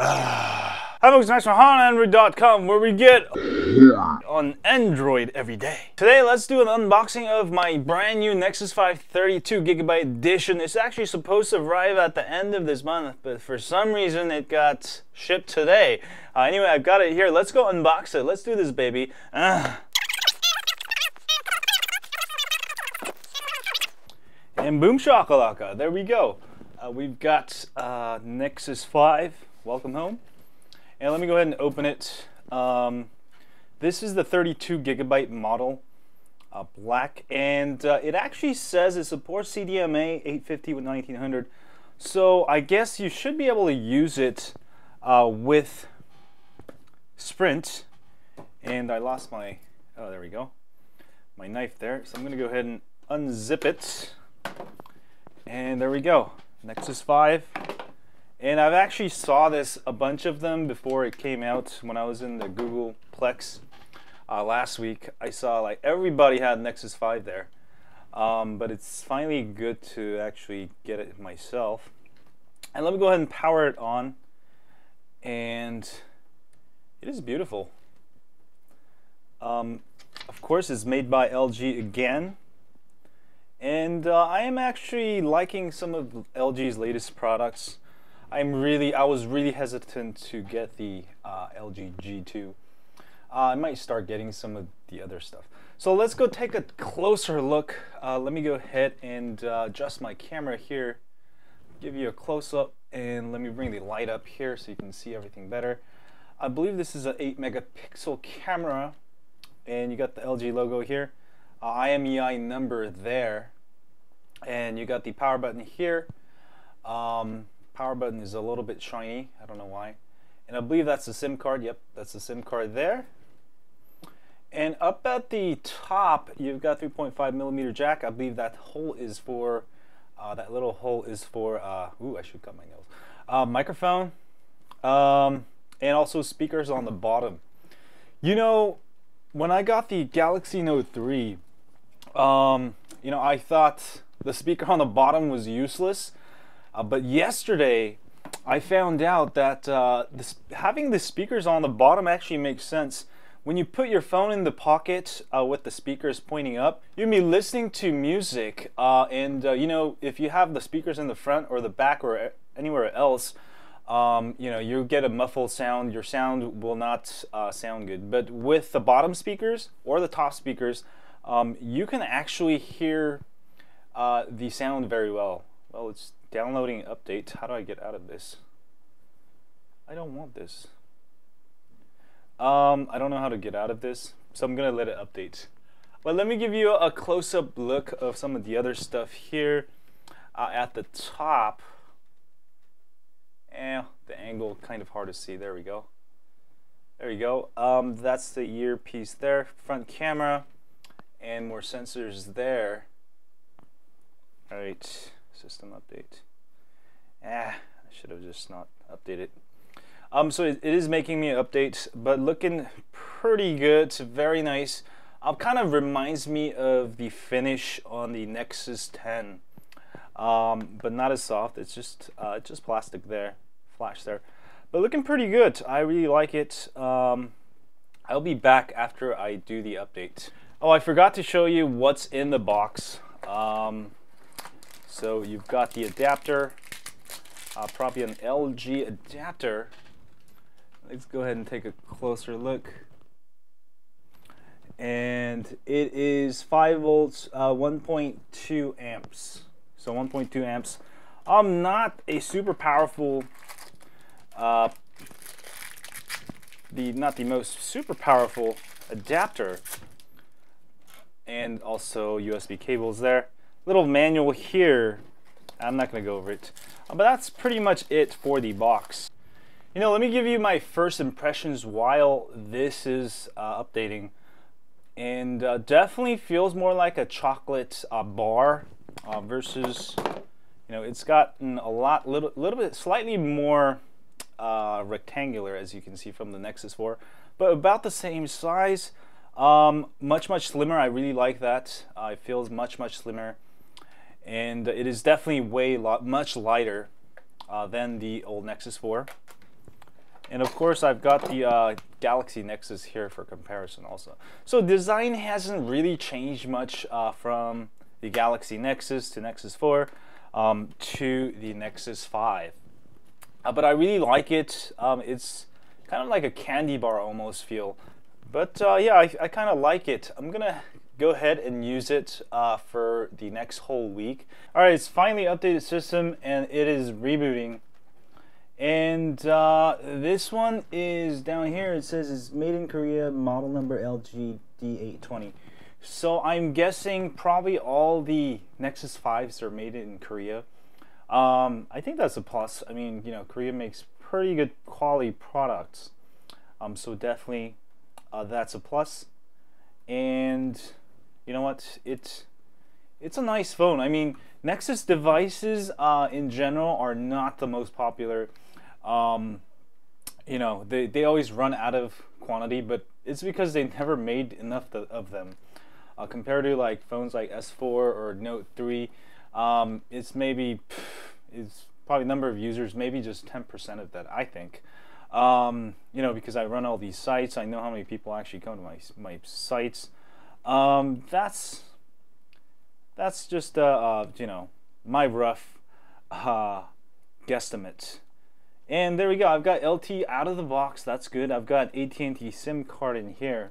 Hi folks, nice from HighOnAndroid.com, where we get on Android every day. Today, let's do an unboxing of my brand new Nexus 5 32GB edition. It's actually supposed to arrive at the end of this month, but for some reason it got shipped today. Anyway, I've got it here. Let's go unbox it. Let's do this, baby. And boom shakalaka, there we go. We've got Nexus 5. Welcome home. And let me go ahead and open it. This is the 32GB model, black, and it actually says it supports CDMA 850 with 1900. So I guess you should be able to use it with Sprint. And I lost my, oh, there we go, my knife there. So I'm going to go ahead and unzip it. And there we go, Nexus 5. And I've actually saw this, a bunch of them, before it came out when I was in the Google Plex last week. I saw like everybody had Nexus 5 there. But it's finally good to actually get it myself. And let me go ahead and power it on. And it is beautiful. Of course, it's made by LG again. And I am actually liking some of LG's latest products. I was really hesitant to get the LG G2. I might start getting some of the other stuff. So let's go take a closer look. Let me go ahead and adjust my camera here, give you a close-up, and let me bring the light up here so you can see everything better. I believe this is an 8-megapixel camera, and you got the LG logo here, IMEI number there, and you got the power button here. Power button is a little bit shiny, I don't know why. And I believe that's the SIM card. Yep, that's the SIM card there. And up at the top, you've got 3.5mm jack. I believe that hole is for, that little hole is for, ooh, I should cut my nails. Microphone, and also speakers on the bottom. You know, when I got the Galaxy Note 3, you know, I thought the speaker on the bottom was useless. But yesterday, I found out that having the speakers on the bottom actually makes sense. When you put your phone in the pocket with the speakers pointing up, you'll be listening to music. You know, if you have the speakers in the front or the back or anywhere else, you know, you get a muffled sound. Your sound will not sound good. But with the bottom speakers or the top speakers, you can actually hear the sound very well. Well, it's downloading update. How do I get out of this? I don't want this. I don't know how to get out of this, so I'm gonna let it update. But let me give you a close-up look of some of the other stuff here. At the top, the angle kind of hard to see. There we go. There you go. That's the earpiece there. Front camera, and more sensors there. All right. System update. I should have just not updated. So it is making me an update, but looking pretty good. It's very nice. Kind of reminds me of the finish on the Nexus 10, but not as soft. It's just plastic there, flash there, but looking pretty good. I really like it. I'll be back after I do the update. Oh, I forgot to show you what's in the box. So you've got the adapter, probably an LG adapter. Let's go ahead and take a closer look. And it is 5 volts, 1.2 amps. So 1.2 amps. Not a super powerful, not the most super powerful adapter. And also USB cables there. Little manual here. I'm not going to go over it, but that's pretty much it for the box. You know, let me give you my first impressions while this is updating. And definitely feels more like a chocolate bar versus, you know, it's gotten a little bit slightly more rectangular, as you can see from the Nexus 4, but about the same size. Much slimmer. I really like that. It feels much slimmer. And it is definitely much lighter than the old Nexus 4. And of course, I've got the Galaxy Nexus here for comparison also. So design hasn't really changed much from the Galaxy Nexus to Nexus 4 to the Nexus 5. But I really like it. It's kind of like a candy bar almost feel. But yeah, I kind of like it. I'm going to go ahead and use it for the next whole week. Alright, it's finally updated system and it is rebooting. And this one is down here. It says it's made in Korea, model number LG D820. So I'm guessing probably all the Nexus 5s are made in Korea. I think that's a plus. I mean, you know, Korea makes pretty good quality products. So definitely that's a plus. And you know what? It's a nice phone. I mean, Nexus devices in general are not the most popular. You know, they always run out of quantity, but it's because they never made enough of them. Compared to like phones like S4 or Note 3, it's probably number of users, maybe just 10% of that, I think. You know, because I run all these sites, I know how many people actually come to my sites. That's just you know, my rough guesstimate. And there we go. I've got LTE out of the box. That's good. I've got AT&T SIM card in here.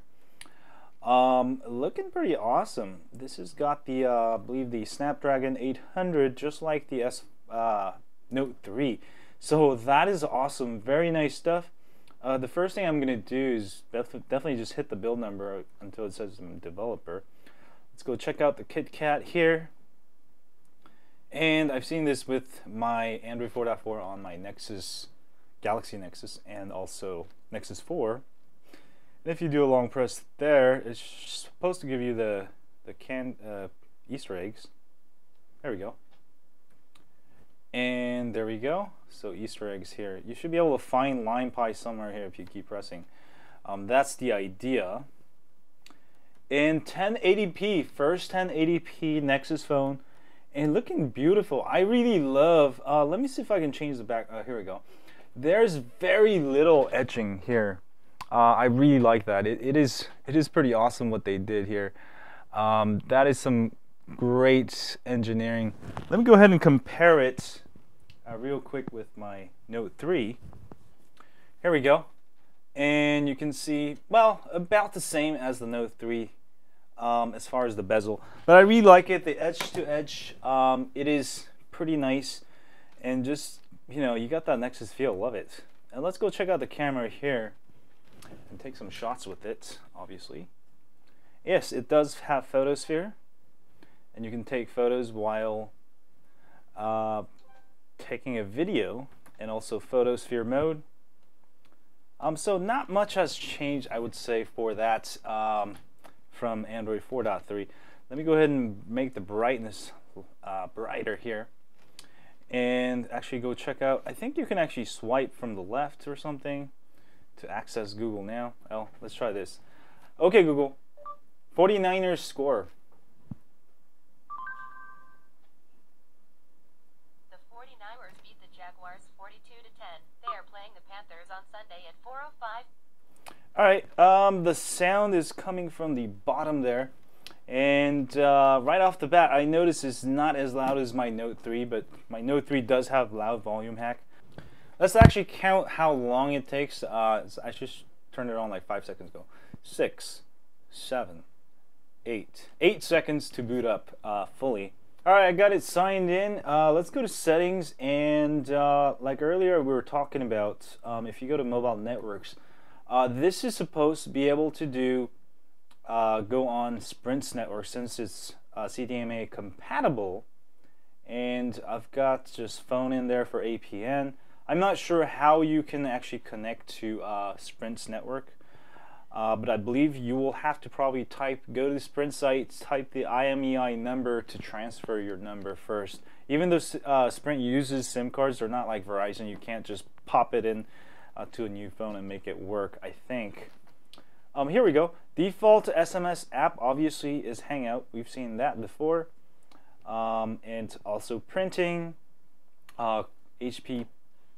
Looking pretty awesome. This has got the I believe the Snapdragon 800, just like the Note 3. So that is awesome. Very nice stuff. The first thing I'm gonna do is definitely just hit the build number until it says I'm a developer. Let's go check out the KitKat here. And I've seen this with my Android 4.4 on my Nexus, Galaxy Nexus, and also Nexus 4. And if you do a long press there, it's supposed to give you the Easter eggs. There we go. And there we go. So Easter eggs here. You should be able to find LimePie somewhere here if you keep pressing. That's the idea. In 1080p, first 1080p Nexus phone. And looking beautiful. I really love, let me see if I can change the back, here we go. There's very little etching here. I really like that. It is pretty awesome what they did here. That is some great engineering. Let me go ahead and compare it real quick with my Note 3. Here we go. And you can see, well, about the same as the Note 3. As far as the bezel, but I really like it. The edge to edge, it is pretty nice, and just, you know, you got that Nexus feel. Love it. And let's go check out the camera here and take some shots with it. Obviously, yes, it does have photosphere, and you can take photos while taking a video, and also photosphere mode. So not much has changed, I would say, for that. From Android 4.3. Let me go ahead and make the brightness brighter here, and actually go check out. I think you can actually swipe from the left or something to access Google now. Oh, let's try this. Okay, Google, 49ers score. The 49ers beat the Jaguars 42-10. They are playing the Panthers on Sunday at 4:05. Alright, the sound is coming from the bottom there, and right off the bat I notice it's not as loud as my Note 3, but my Note 3 does have loud volume hack. Let's actually count how long it takes. I just turned it on like 5 seconds ago. 6, 7, 8. 8 seconds to boot up fully. Alright, I got it signed in. Let's go to settings, and like earlier we were talking about, if you go to mobile networks, this is supposed to be able to do go on Sprint's network since it's CDMA compatible, and I've got just phone in there for APN. I'm not sure how you can actually connect to Sprint's network, but I believe you will have to probably go to the Sprint site, type the IMEI number to transfer your number first. Even though Sprint uses SIM cards, they're not like Verizon. You can't just pop it in to a new phone and make it work, I think. Here we go. Default SMS app obviously is Hangout. We've seen that before. And also printing, HP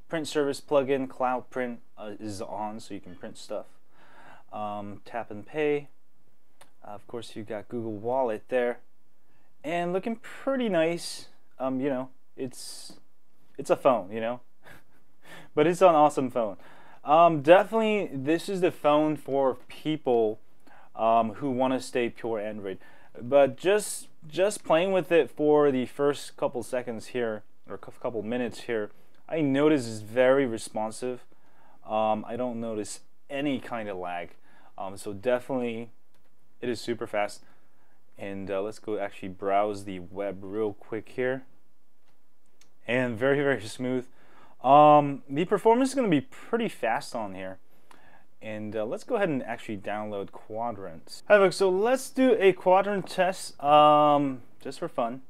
print service plugin, Cloud Print is on, so you can print stuff. Tap and pay. Of course, you got Google Wallet there, and looking pretty nice. You know, it's a phone, you know, but it's an awesome phone. Definitely, this is the phone for people who want to stay pure Android. But just playing with it for the first couple seconds here, or couple minutes here, I notice it's very responsive. I don't notice any kind of lag. So definitely, it is super fast. And let's go actually browse the web real quick here. And very, very smooth. The performance is going to be pretty fast on here. And let's go ahead and actually download Quadrants. Hi folks, so let's do a quadrant test just for fun.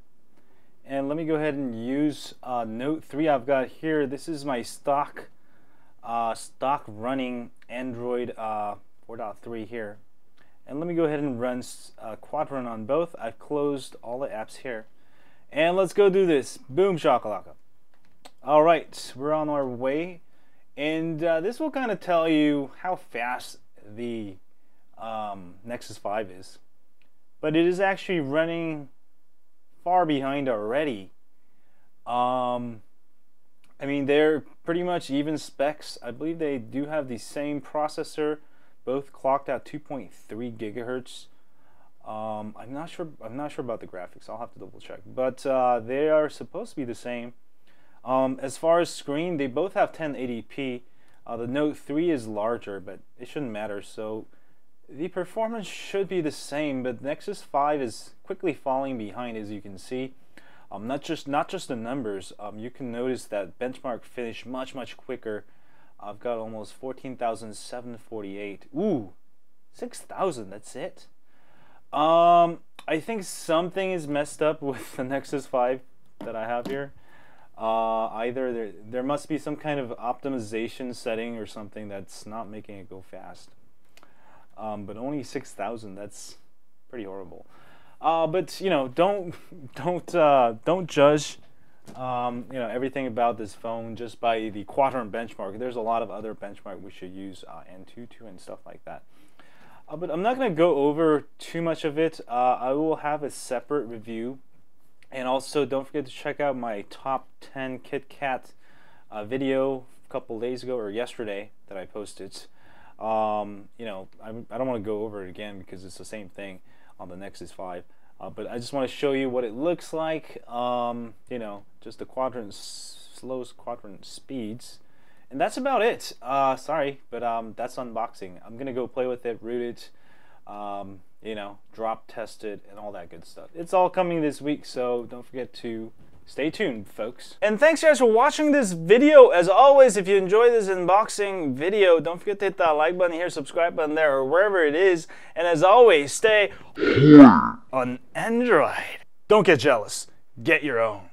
And let me go ahead and use Note 3 I've got here. This is my stock running Android 4.3 here. And let me go ahead and run Quadrant on both. I've closed all the apps here. And let's go do this. Boom shakalaka. Alright, we're on our way. And this will kind of tell you how fast the Nexus 5 is. But it is actually running far behind already. I mean, they're pretty much even specs. I believe they do have the same processor, both clocked at 2.3 gigahertz. I'm not sure about the graphics. I'll have to double check. But they are supposed to be the same. As far as screen, they both have 1080p. The Note 3 is larger, but it shouldn't matter. So the performance should be the same, but Nexus 5 is quickly falling behind, as you can see. Not just the numbers. You can notice that benchmark finished much quicker. I've got almost 14,748. Ooh, 6,000. That's it. I think something is messed up with the Nexus 5 that I have here. Either there must be some kind of optimization setting or something that's not making it go fast. But only 6,000, that's pretty horrible. But you know, don't judge you know, everything about this phone just by the Quadrant benchmark. There's a lot of other benchmark we should use, Antutu and stuff like that. But I'm not going to go over too much of it. I will have a separate review. And also, don't forget to check out my top 10 KitKat video a couple days ago or yesterday that I posted. You know, I don't want to go over it again because it's the same thing on the Nexus 5. But I just want to show you what it looks like. You know, just the slowest quadrant speeds. And that's about it. Sorry, but that's unboxing. I'm going to go play with it, root it. You know, drop test it and all that good stuff. It's all coming this week, so don't forget to stay tuned, folks. And thanks guys for watching this video. As always, if you enjoy this unboxing video, don't forget to hit that like button here, subscribe button there, or wherever it is. And as always, stay on Android. Don't get jealous. Get your own.